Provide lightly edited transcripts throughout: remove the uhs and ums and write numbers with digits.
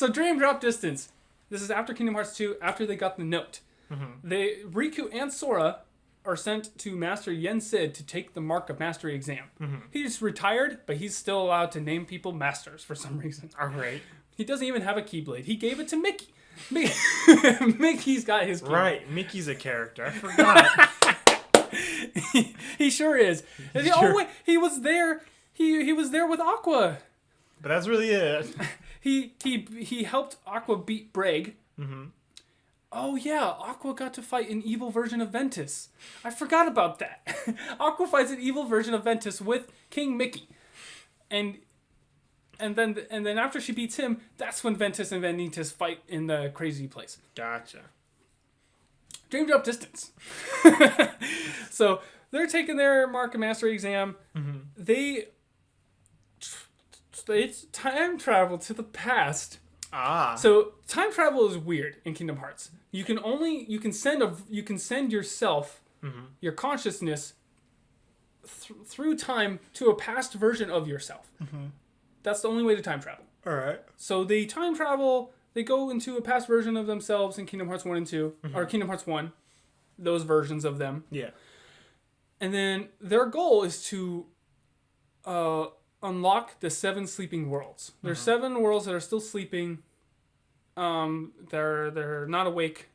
So Dream Drop Distance. This is after Kingdom Hearts 2, after they got the note. Riku and Sora are sent to Master Yen Sid to take the Mark of Mastery exam. He's retired, but he's still allowed to name people masters for some reason. All right. He doesn't even have a Keyblade. He gave it to Mickey. Mickey's got his Keyblade. Right, Mickey's a character. I forgot. He sure is. Oh wait, he was there. He was there with Aqua. But that's really it. He helped Aqua beat Braig. Oh yeah, Aqua got to fight an evil version of Ventus. I forgot about that. Aqua fights an evil version of Ventus with King Mickey, and then after she beats him, that's when Ventus and Vanitas fight in the crazy place. Gotcha. Dream Drop Distance. So they're taking their Mark of Mastery exam. They time travel to the past. So time travel is weird in Kingdom Hearts. You can send yourself, your consciousness, through time to a past version of yourself. That's the only way to time travel. All right. So they time travel. They go into a past version of themselves in Kingdom Hearts 1 and 2, or Kingdom Hearts 1, those versions of them. Yeah. And then their goal is to unlock the 7 sleeping worlds. There's 7 worlds that are still sleeping. They're not awake.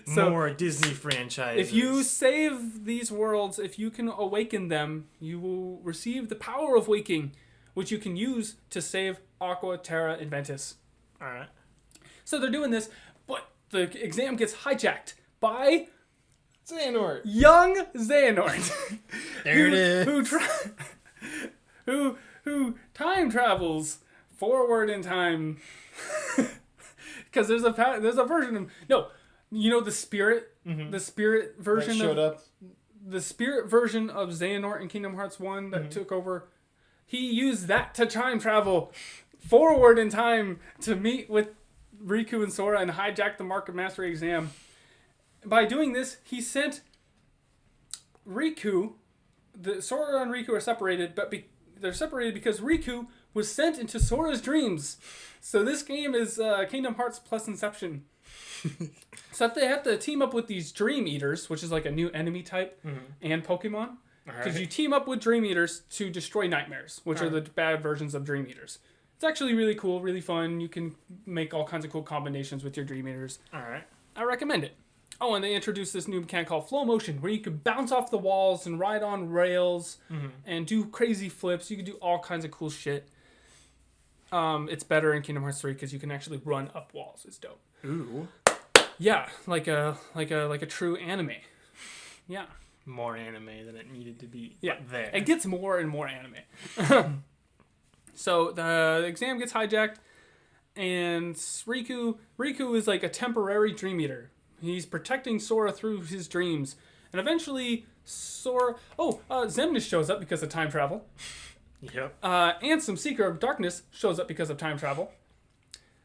So more Disney franchises. if you save these worlds, if you can awaken them, you will receive the power of waking, which you can use to save Aqua, Terra, and Ventus. All right. So they're doing this, but the exam gets hijacked by Xehanort. young Xehanort. There it is. Who time travels forward in time. Because there's a version of the spirit the spirit version that showed up. The spirit version of Xehanort in Kingdom Hearts 1 that took over. He used that to time travel forward in time to meet with Riku and Sora and hijack the Mark of Mastery exam. By doing this, he sent Riku. Sora and Riku are separated, but they're separated because Riku was sent into Sora's dreams. So this game is Kingdom Hearts plus Inception. So they have to team up with these Dream Eaters, which is like a new enemy type, and Pokemon. Because you team up with Dream Eaters to destroy nightmares, which are the bad versions of Dream Eaters. It's actually really cool, really fun. You can make all kinds of cool combinations with your Dream Eaters. All right. I recommend it. Oh, and they introduced this new mechanic called Flow Motion, where you can bounce off the walls and ride on rails and do crazy flips. You can do all kinds of cool shit. It's better in Kingdom Hearts 3 because you can actually run up walls. It's dope. Ooh. Yeah, like a true anime. Yeah. More anime than it needed to be. Yeah. There. It gets more and more anime. So the exam gets hijacked, and Riku is like a temporary Dream Eater. He's protecting Sora through his dreams, and eventually Xemnas shows up because of time travel. Yep. Ansem, Seeker of Darkness, shows up because of time travel.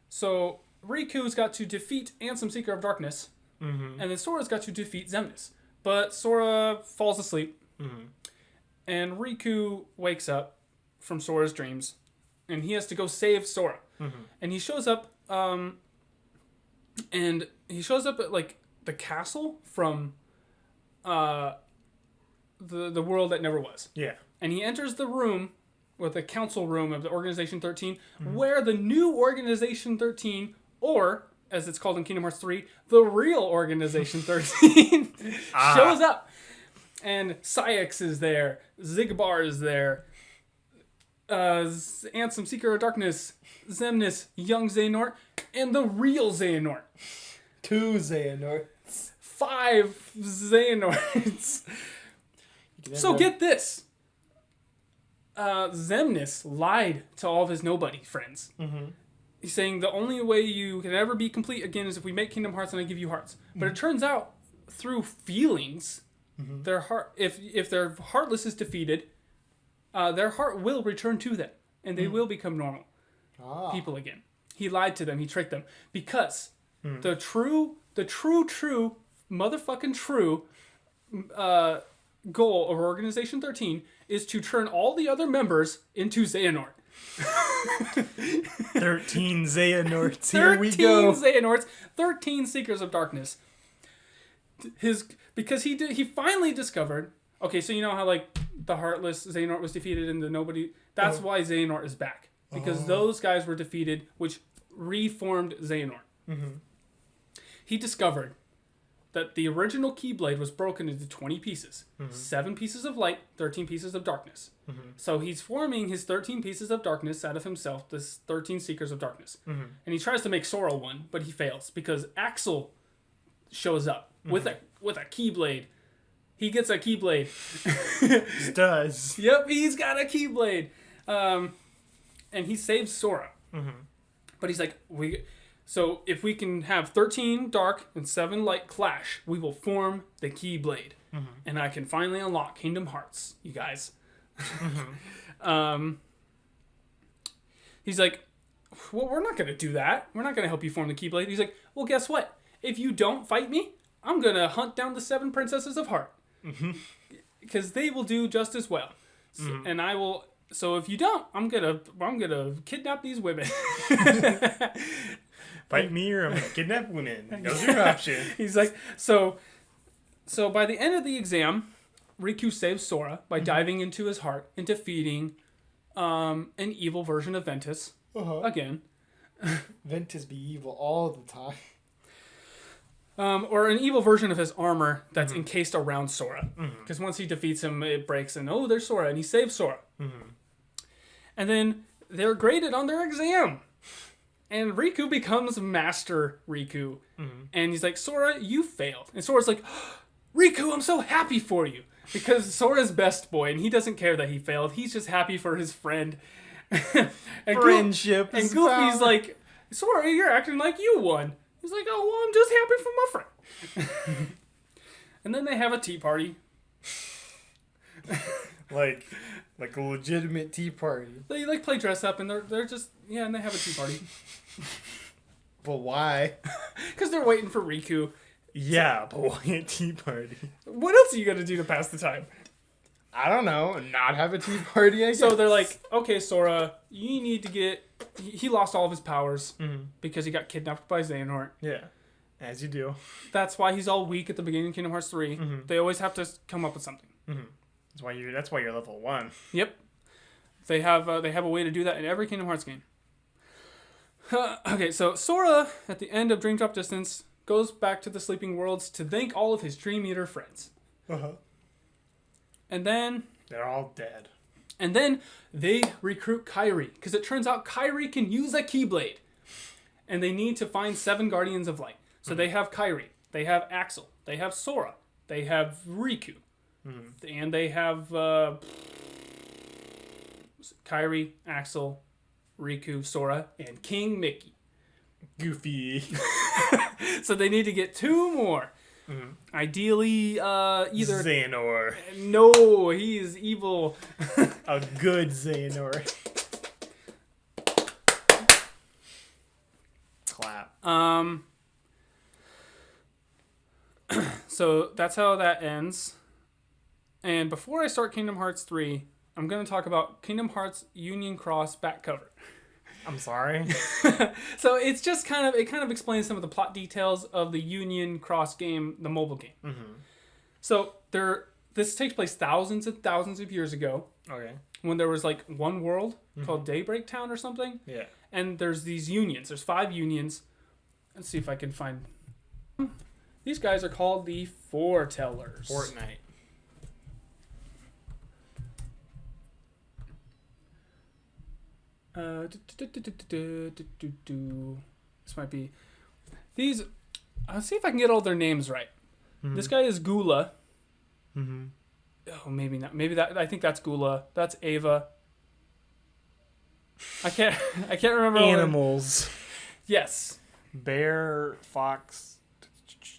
So Riku's got to defeat Ansem, Seeker of Darkness, and then Sora's got to defeat Xemnas. But Sora falls asleep, and Riku wakes up from Sora's dreams, and he has to go save Sora. And he shows up, at like the castle from the world that never was. Yeah. And he enters the room with the council room of the Organization 13, where the new Organization 13, or as it's called in Kingdom Hearts 3, the real Organization 13, shows up. And Saïx is there, Xigbar is there, Ansem, Seeker of Darkness, Xemnas, young Xehanort, and the real Xehanort. 2 Xehanorts. 5 Xehanorts. So get this. Xemnas lied to all of his nobody friends. He's saying the only way you can ever be complete again is if we make Kingdom Hearts and I give you hearts. But it turns out through feelings, their heart, if their heartless is defeated, their heart will return to them, and they will become normal people again. He lied to them. He tricked them because the true motherfucking true goal of Organization 13 is to turn all the other members into Xehanort. 13 Xehanorts. Here we go. 13 Xehanorts, 13 Seekers of Darkness. Because he finally discovered. Okay, so you know how like the Heartless Xehanort was defeated and the Nobody. That's why Xehanort is back, because those guys were defeated, which reformed Xehanort. Mm-hmm. He discovered that the original Keyblade was broken into 20 pieces. 7 pieces of light, 13 pieces of darkness. So he's forming his 13 pieces of darkness out of himself, this 13 Seekers of Darkness. And he tries to make Sora one, but he fails because Axel shows up with a Keyblade. He gets a Keyblade. He does. Yep, he's got a Keyblade. And he saves Sora. But he's like, so if we can have 13 dark and 7 light clash, we will form the Keyblade. And I can finally unlock Kingdom Hearts, you guys. He's like, well, we're not going to do that. We're not going to help you form the Keyblade. He's like, well, guess what? If you don't fight me, I'm going to hunt down the 7 Princesses of Heart. Because they will do just as well. So, and I will... So if you don't, I'm gonna kidnap these women. Fight me or I'm gonna kidnap women. Those are your options. He's like, so by the end of the exam, Riku saves Sora by diving into his heart and defeating an evil version of Ventus again. Ventus be evil all the time. Or an evil version of his armor that's encased around Sora. Because once he defeats him, it breaks and there's Sora, and he saves Sora. And then they're graded on their exam. And Riku becomes Master Riku. And he's like, Sora, you failed. And Sora's like, Riku, I'm so happy for you. Because Sora's best boy, and he doesn't care that he failed. He's just happy for his friend. And Friendship and is Goofy's power. like, Sora, you're acting like you won. He's like, oh, well, I'm just happy for my friend. And then they have a tea party. Like A legitimate tea party. They like play dress up and they're just, and they have a tea party. But why? Because they're waiting for Riku. yeah, but why a tea party? What else are you going to do to pass the time? I don't know. Not have a tea party, I guess. So they're like, okay, Sora, you need to get... He lost all of his powers because he got kidnapped by Xehanort. Yeah, as you do. That's why he's all weak at the beginning of Kingdom Hearts 3. They always have to come up with something. That's why you're level 1. Yep. They have a way to do that in every Kingdom Hearts game. Okay, so Sora, at the end of Dream Drop Distance, goes back to the Sleeping Worlds to thank all of his Dream Eater friends. And then... They're all dead. And then they recruit Kairi, because it turns out Kairi can use a Keyblade. And they need to find 7 Guardians of Light. So they have Kairi, they have Axel, they have Sora, they have Riku, and they have Kairi, Axel, Riku, Sora, and King Mickey. Goofy. So they need to get 2 more. Ideally, either... Xehanort. No, he is evil. A good Xehanort. Clap. So that's how that ends. And before I start Kingdom Hearts 3, I'm going to talk about Kingdom Hearts Union Cross back cover. I'm sorry. So it's just it kind of explains some of the plot details of the Union Cross game, the mobile game. So this takes place thousands and thousands of years ago. Okay. When there was like one world called Daybreak Town or something. Yeah. And there's these unions. There's 5 unions. Let's see if I can find... These guys are called the Foretellers. Fortnite. This might be... These... Let's see if I can get all their names right. This guy is Gula. Oh, maybe not. Maybe that... I think that's Gula. That's Ava. I can't remember. Animals. Yes. Bear, fox,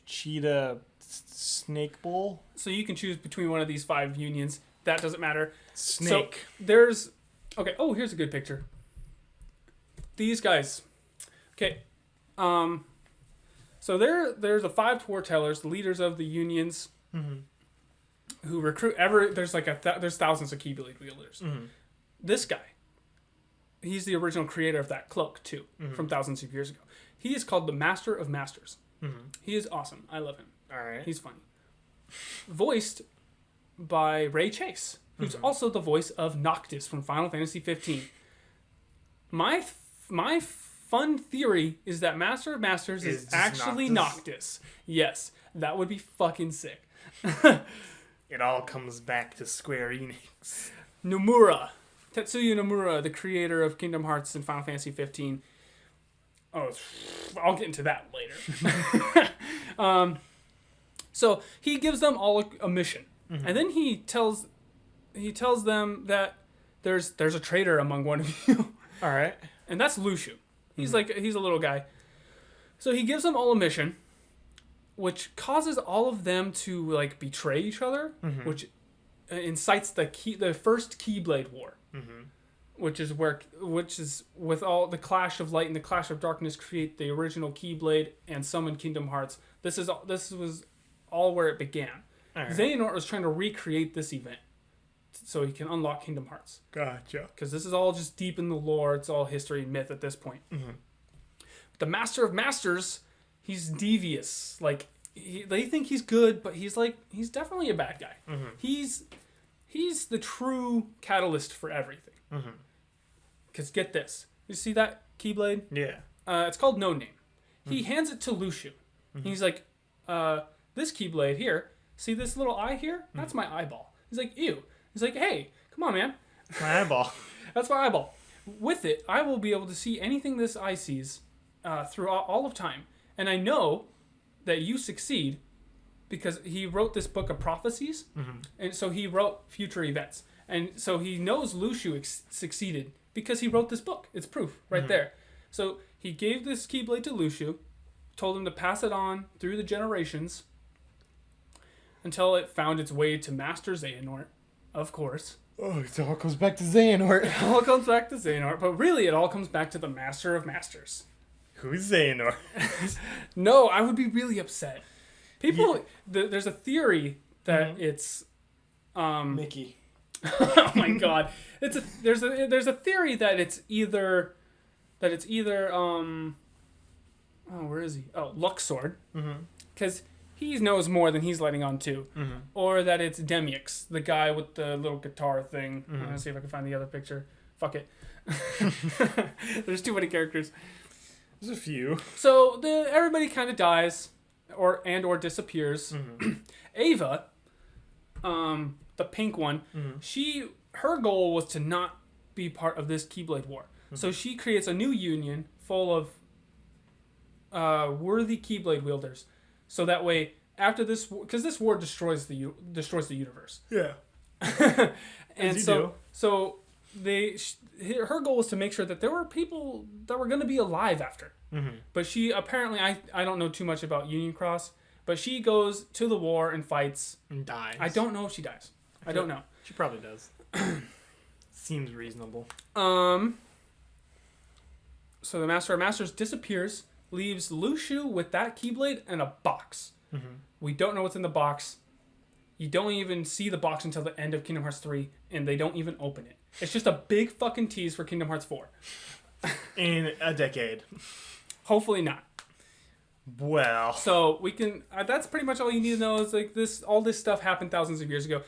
cheetah, snake bull. So you can choose between one of these 5 unions. That doesn't matter. Snake. So there's... Okay. Oh, here's a good picture. These guys. Okay. So there's the 5 foretellers, the leaders of the unions, who recruit. There's like there's thousands of Keyblade wielders. This guy he's the original creator of that cloak too, from thousands of years ago. He is called the Master of Masters. He is awesome. I love him. All right. He's funny. Voiced by Ray Chase, who's also the voice of Noctis from Final Fantasy 15. My fun theory is that Master of Masters is just actually Noctis. Yes, that would be fucking sick. It all comes back to Square Enix. Nomura. Tetsuya Nomura, the creator of Kingdom Hearts and Final Fantasy 15. Oh, I'll get into that later. So he gives them all a mission, and then he tells them that there's a traitor among one of you, All right. and that's Lushu. He's he's a little guy. So he gives them all a mission, which causes all of them to like betray each other, which incites the first Keyblade War. Which is with all the Clash of Light and the Clash of Darkness create the original Keyblade and summon Kingdom Hearts. This was all where it began. Right. Xehanort was trying to recreate this event so he can unlock Kingdom Hearts. Gotcha. Because this is all just deep in the lore. It's all history and myth at this point. The Master of Masters, he's devious. Like they think he's good, but he's definitely a bad guy. He's the true catalyst for everything. Because get this. You see that Keyblade? Yeah. It's called No Name. He hands it to Lushu. He's like, this Keyblade here, see this little eye here? That's my eyeball. He's like, ew. He's like, hey, come on, man. My eyeball. That's my eyeball. With it, I will be able to see anything this eye sees through all of time. And I know that you succeed because he wrote this book of prophecies. And so he wrote future events. And so he knows Lushu succeeded because he wrote this book. It's proof right there. So he gave this Keyblade to Lushu, told him to pass it on through the generations until it found its way to Master Xehanort, of course. Oh, it all comes back to Xehanort. It all comes back to Xehanort, but really it all comes back to the Master of Masters. Who's Xehanort? No, I would be really upset. People, there's a theory that it's... Mickey. Oh my god. There's a theory that it's either where is he? Oh, Luxord. Because he knows more than he's letting on to. Or that it's Demyx, the guy with the little guitar thing. I'm gonna see if I can find the other picture. Fuck it. There's too many characters. There's a few. So everybody kind of dies or disappears. Ava, the pink one, her goal was to not be part of this Keyblade War. So she creates a new union full of worthy Keyblade wielders. So that way, after this, because this war destroys the universe. Yeah. And so her goal was to make sure that there were people that were going to be alive after. But she apparently, I don't know too much about Union Cross, but she goes to the war and fights. And dies. I don't know if she dies. I don't know. She probably does. Seems reasonable. So the Master of Masters disappears, leaves Lushu with that Keyblade and a box. We don't know what's in the box. You don't even see the box until the end of Kingdom Hearts 3, and they don't even open it. It's just a big fucking tease for Kingdom Hearts 4. In a decade. Hopefully not. Well. So we can. That's pretty much all you need to know. Is like all this stuff happened thousands of years ago.